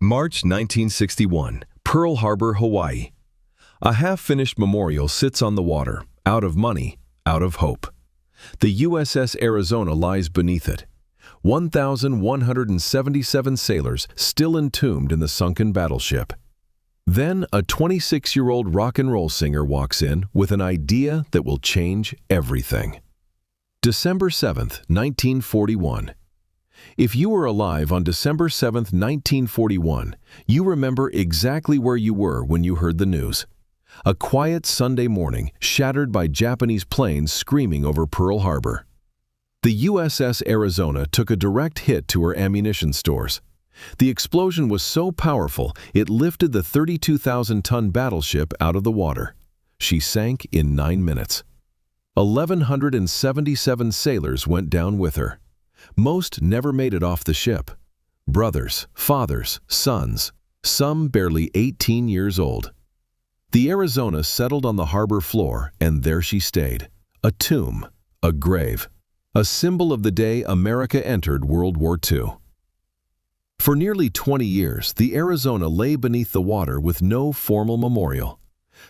March 1961, Pearl Harbor, Hawaii. A half-finished memorial sits on the water, out of money, out of hope. The USS Arizona lies beneath it. 1,177 sailors still entombed in the sunken battleship. Then a 26-year-old rock and roll singer walks in with an idea that will change everything. December 7th, 1941. If you were alive on December 7th, 1941, you remember exactly where you were when you heard the news. A quiet Sunday morning shattered by Japanese planes screaming over Pearl Harbor. The USS Arizona took a direct hit to her ammunition stores. The explosion was so powerful it lifted the 32,000-ton battleship out of the water. She sank in 9 minutes. 1,177 sailors went down with her. Most never made it off the ship. Brothers, fathers, sons, some barely 18 years old. The Arizona settled on the harbor floor, and there she stayed. A tomb, a grave, a symbol of the day America entered World War II. For nearly 20 years, the Arizona lay beneath the water with no formal memorial.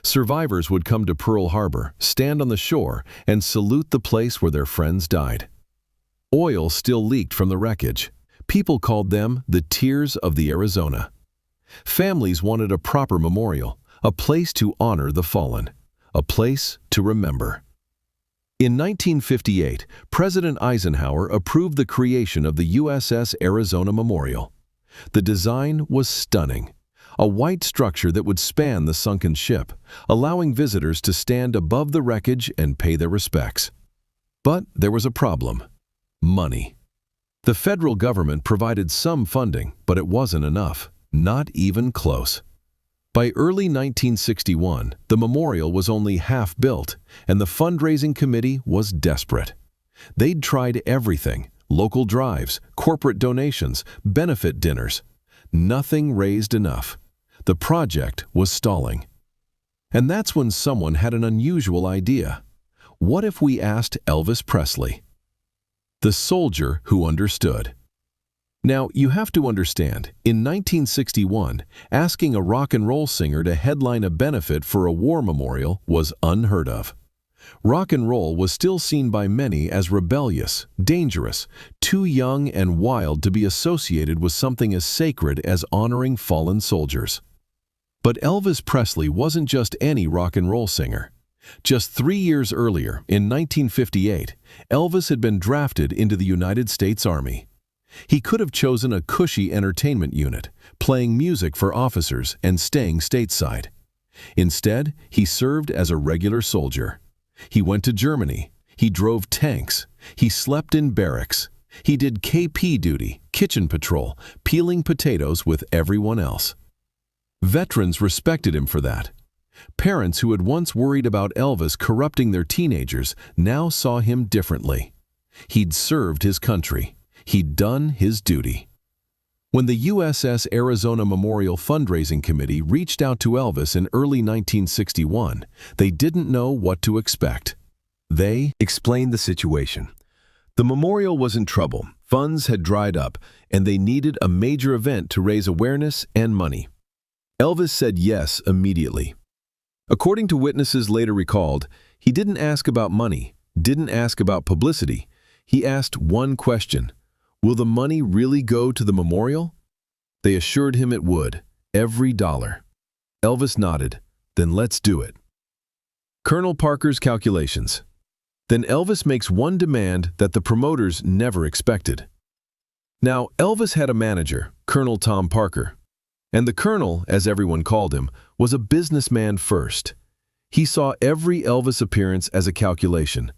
Survivors would come to Pearl Harbor, stand on the shore, and salute the place where their friends died. Oil still leaked from the wreckage. People called them the Tears of the Arizona. Families wanted a proper memorial, a place to honor the fallen, a place to remember. In 1958, President Eisenhower approved the creation of the USS Arizona Memorial. The design was stunning. A white structure that would span the sunken ship, allowing visitors to stand above the wreckage and pay their respects. But there was a problem. Money. The federal government provided some funding, but it wasn't enough. Not even close. By early 1961, the memorial was only half built, and the fundraising committee was desperate. They'd tried everything: local drives, corporate donations, benefit dinners. Nothing raised enough. The project was stalling. And that's when someone had an unusual idea. What if we asked Elvis Presley? The soldier who understood. Now, you have to understand, in 1961, asking a rock and roll singer to headline a benefit for a war memorial was unheard of. Rock and roll was still seen by many as rebellious, dangerous, too young and wild to be associated with something as sacred as honoring fallen soldiers. But Elvis Presley wasn't just any rock and roll singer. Just 3 years earlier, in 1958, Elvis had been drafted into the United States Army. He could have chosen a cushy entertainment unit, playing music for officers and staying stateside. Instead, he served as a regular soldier. He went to Germany. He drove tanks. He slept in barracks. He did KP duty, kitchen patrol, peeling potatoes with everyone else. Veterans respected him for that. Parents who had once worried about Elvis corrupting their teenagers now saw him differently. He'd served his country. He'd done his duty. When the USS Arizona Memorial Fundraising Committee reached out to Elvis in early 1961, they didn't know what to expect. They explained the situation. The memorial was in trouble, funds had dried up, and they needed a major event to raise awareness and money. Elvis said yes immediately. According to witnesses later recalled, he didn't ask about money, didn't ask about publicity. He asked one question: will the money really go to the memorial? They assured him it would, every dollar. Elvis nodded. Then let's do it. Colonel Parker's calculations. Then Elvis makes one demand that the promoters never expected. Now, Elvis had a manager, Colonel Tom Parker. And the colonel, as everyone called him, was a businessman first. He saw every Elvis appearance as a calculation.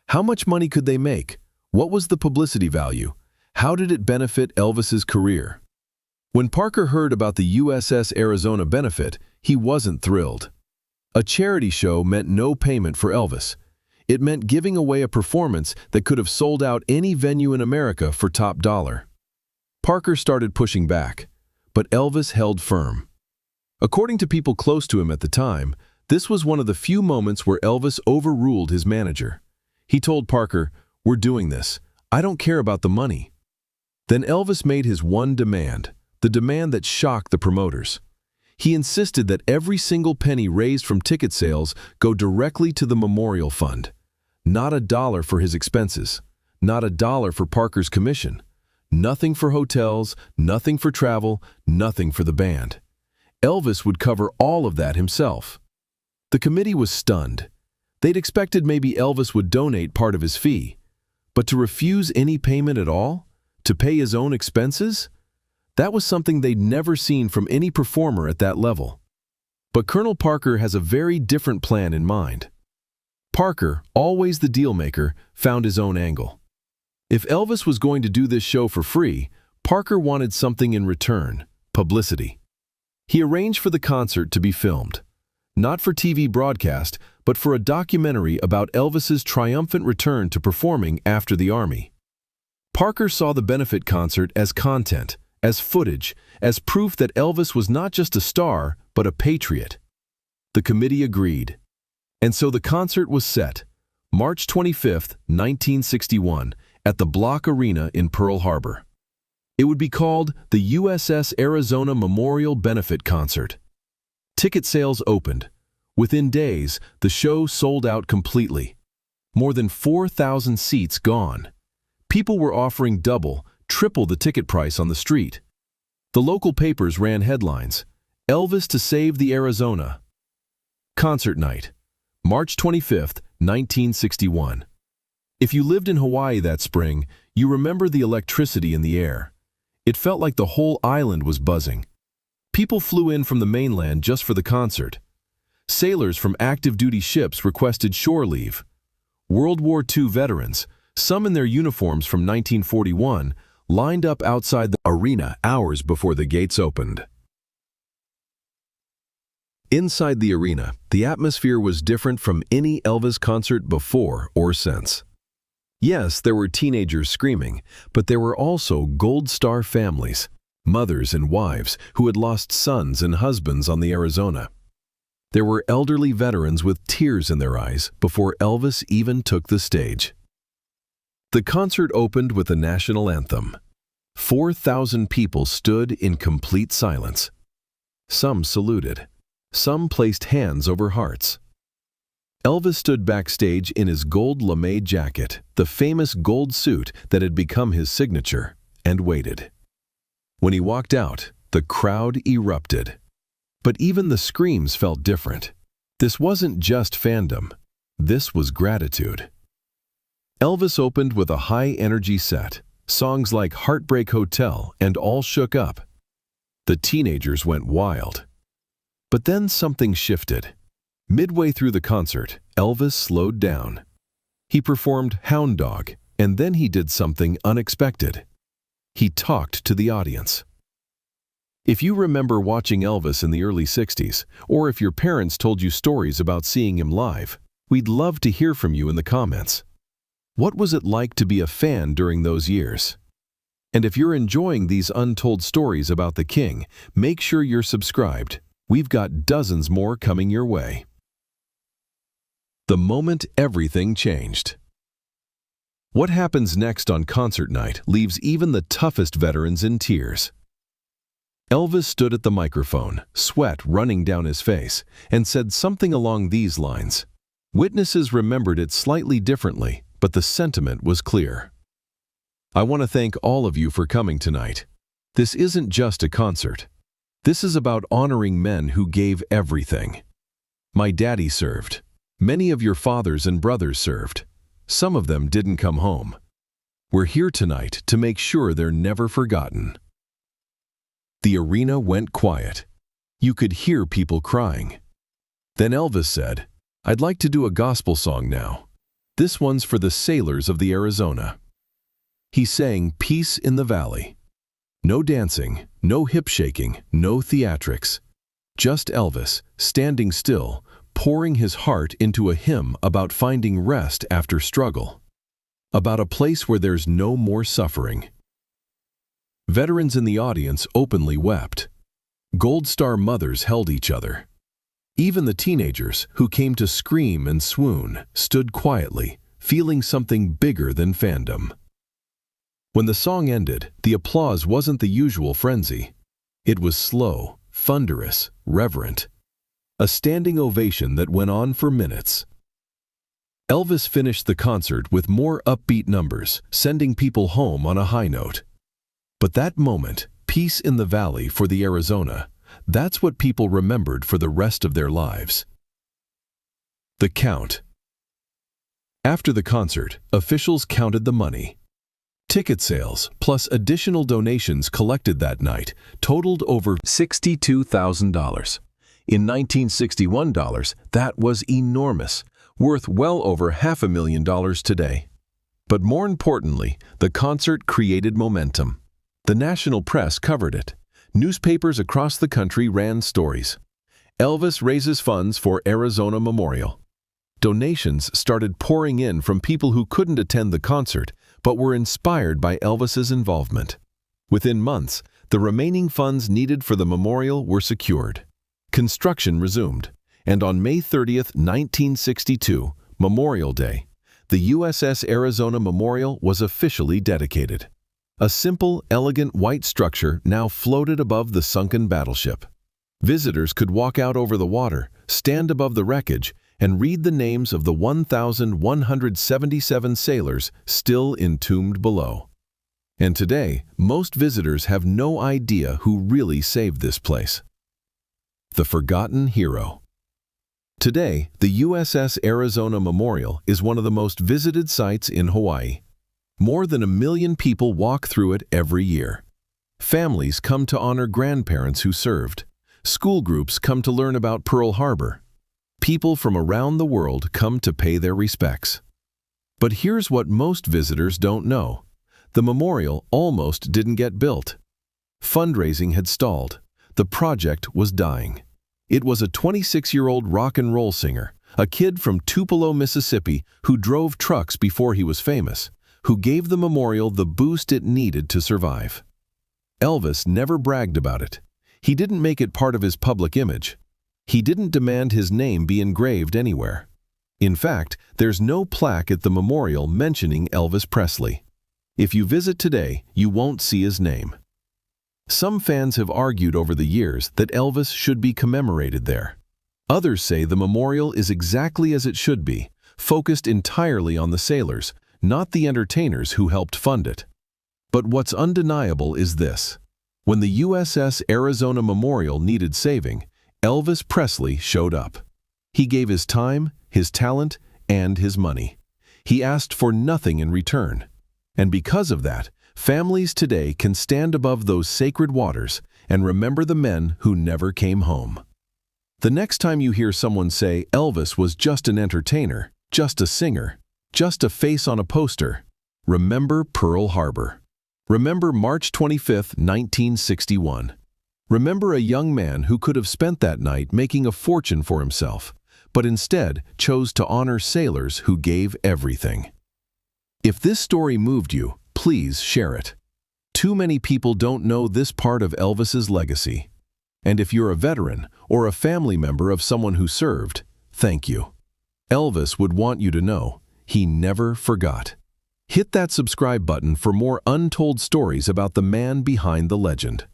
How much money could they make? What was the publicity value? How did it benefit Elvis's career? When Parker heard about the USS Arizona benefit, he wasn't thrilled. A charity show meant no payment for Elvis. It meant giving away a performance that could have sold out any venue in America for top dollar. Parker started pushing back, but Elvis held firm. According to people close to him at the time, this was one of the few moments where Elvis overruled his manager. He told Parker, "We're doing this. I don't care about the money." Then Elvis made his one demand: the demand that shocked the promoters. He insisted that every single penny raised from ticket sales go directly to the memorial fund. Not a dollar for his expenses, not a dollar for Parker's commission. Nothing for hotels, nothing for travel, nothing for the band. Elvis would cover all of that himself. The committee was stunned. They'd expected maybe Elvis would donate part of his fee, but to refuse any payment at all? To pay his own expenses? That was something they'd never seen from any performer at that level. But Colonel Parker has a very different plan in mind. Parker, always the deal-maker, found his own angle. If Elvis was going to do this show for free, Parker wanted something in return: publicity. He arranged for the concert to be filmed. Not for TV broadcast, but for a documentary about Elvis's triumphant return to performing after the Army. Parker saw the benefit concert as content, as footage, as proof that Elvis was not just a star, but a patriot. The committee agreed. And so the concert was set, March 25, 1961, at the Block Arena in Pearl Harbor. It would be called the USS Arizona Memorial Benefit Concert. Ticket sales opened. Within days, the show sold out completely. More than 4,000 seats gone. People were offering double, triple the ticket price on the street. The local papers ran headlines: "Elvis to save the Arizona." Concert night, March 25, 1961. If you lived in Hawaii that spring, you remember the electricity in the air. It felt like the whole island was buzzing. People flew in from the mainland just for the concert. Sailors from active-duty ships requested shore leave. World War II veterans, some in their uniforms from 1941, lined up outside the arena hours before the gates opened. Inside the arena, the atmosphere was different from any Elvis concert before or since. Yes, there were teenagers screaming, but there were also Gold Star families, mothers and wives who had lost sons and husbands on the Arizona. There were elderly veterans with tears in their eyes before Elvis even took the stage. The concert opened with the national anthem. 4,000 people stood in complete silence. Some saluted. Some placed hands over hearts. Elvis stood backstage in his gold lame jacket, the famous gold suit that had become his signature, and waited. When he walked out, the crowd erupted. But even the screams felt different. This wasn't just fandom. This was gratitude. Elvis opened with a high-energy set, songs like Heartbreak Hotel and All Shook Up. The teenagers went wild. But then something shifted. Midway through the concert, Elvis slowed down. He performed Hound Dog, and then he did something unexpected. He talked to the audience. If you remember watching Elvis in the early 60s, or if your parents told you stories about seeing him live, we'd love to hear from you in the comments. What was it like to be a fan during those years? And if you're enjoying these untold stories about the King, make sure you're subscribed. We've got dozens more coming your way. The moment everything changed. What happens next on concert night leaves even the toughest veterans in tears. Elvis stood at the microphone, sweat running down his face, and said something along these lines. Witnesses remembered it slightly differently, but the sentiment was clear. I want to thank all of you for coming tonight. This isn't just a concert. This is about honoring men who gave everything. My daddy served. Many of your fathers and brothers served. Some of them didn't come home. We're here tonight to make sure they're never forgotten. The arena went quiet. You could hear people crying. Then Elvis said, I'd like to do a gospel song now. This one's for the sailors of the Arizona. He sang Peace in the Valley. No dancing, no hip shaking, no theatrics. Just Elvis, standing still, pouring his heart into a hymn about finding rest after struggle. About a place where there's no more suffering. Veterans in the audience openly wept. Gold Star mothers held each other. Even the teenagers, who came to scream and swoon, stood quietly, feeling something bigger than fandom. When the song ended, the applause wasn't the usual frenzy. It was slow, thunderous, reverent. A standing ovation that went on for minutes. Elvis finished the concert with more upbeat numbers, sending people home on a high note. But that moment, peace in the valley for the Arizona, that's what people remembered for the rest of their lives. The count. After the concert, officials counted the money. Ticket sales, plus additional donations collected that night, totaled over $62,000. In 1961 dollars, that was enormous, worth well over $500,000 today. But more importantly, the concert created momentum. The national press covered it. Newspapers across the country ran stories. Elvis raises funds for Arizona Memorial. Donations started pouring in from people who couldn't attend the concert, but were inspired by Elvis's involvement. Within months, the remaining funds needed for the memorial were secured. Construction resumed, and on May 30th, 1962, Memorial Day, the USS Arizona Memorial was officially dedicated. A simple, elegant white structure now floated above the sunken battleship. Visitors could walk out over the water, stand above the wreckage, and read the names of the 1,177 sailors still entombed below. And today, most visitors have no idea who really saved this place. The Forgotten Hero. Today, the USS Arizona Memorial is one of the most visited sites in Hawaii. More than 1 million people walk through it every year. Families come to honor grandparents who served. School groups come to learn about Pearl Harbor. People from around the world come to pay their respects. But here's what most visitors don't know. The memorial almost didn't get built. Fundraising had stalled. The project was dying. It was a 26-year-old rock and roll singer, a kid from Tupelo, Mississippi, who drove trucks before he was famous, who gave the memorial the boost it needed to survive. Elvis never bragged about it. He didn't make it part of his public image. He didn't demand his name be engraved anywhere. In fact, there's no plaque at the memorial mentioning Elvis Presley. If you visit today, you won't see his name. Some fans have argued over the years that Elvis should be commemorated there. Others say the memorial is exactly as it should be, focused entirely on the sailors, not the entertainers who helped fund it. But what's undeniable is this. When the USS Arizona Memorial needed saving, Elvis Presley showed up. He gave his time, his talent, and his money. He asked for nothing in return. And because of that, families today can stand above those sacred waters and remember the men who never came home. The next time you hear someone say Elvis was just an entertainer, just a singer, just a face on a poster, remember Pearl Harbor. Remember March 25, 1961. Remember a young man who could have spent that night making a fortune for himself, but instead chose to honor sailors who gave everything. If this story moved you, please share it. Too many people don't know this part of Elvis's legacy. And if you're a veteran or a family member of someone who served, thank you. Elvis would want you to know he never forgot. Hit that subscribe button for more untold stories about the man behind the legend.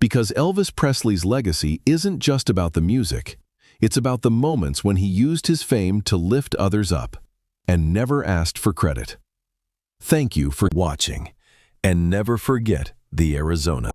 Because Elvis Presley's legacy isn't just about the music. It's about the moments when he used his fame to lift others up and never asked for credit. Thank you for watching, and never forget the Arizona.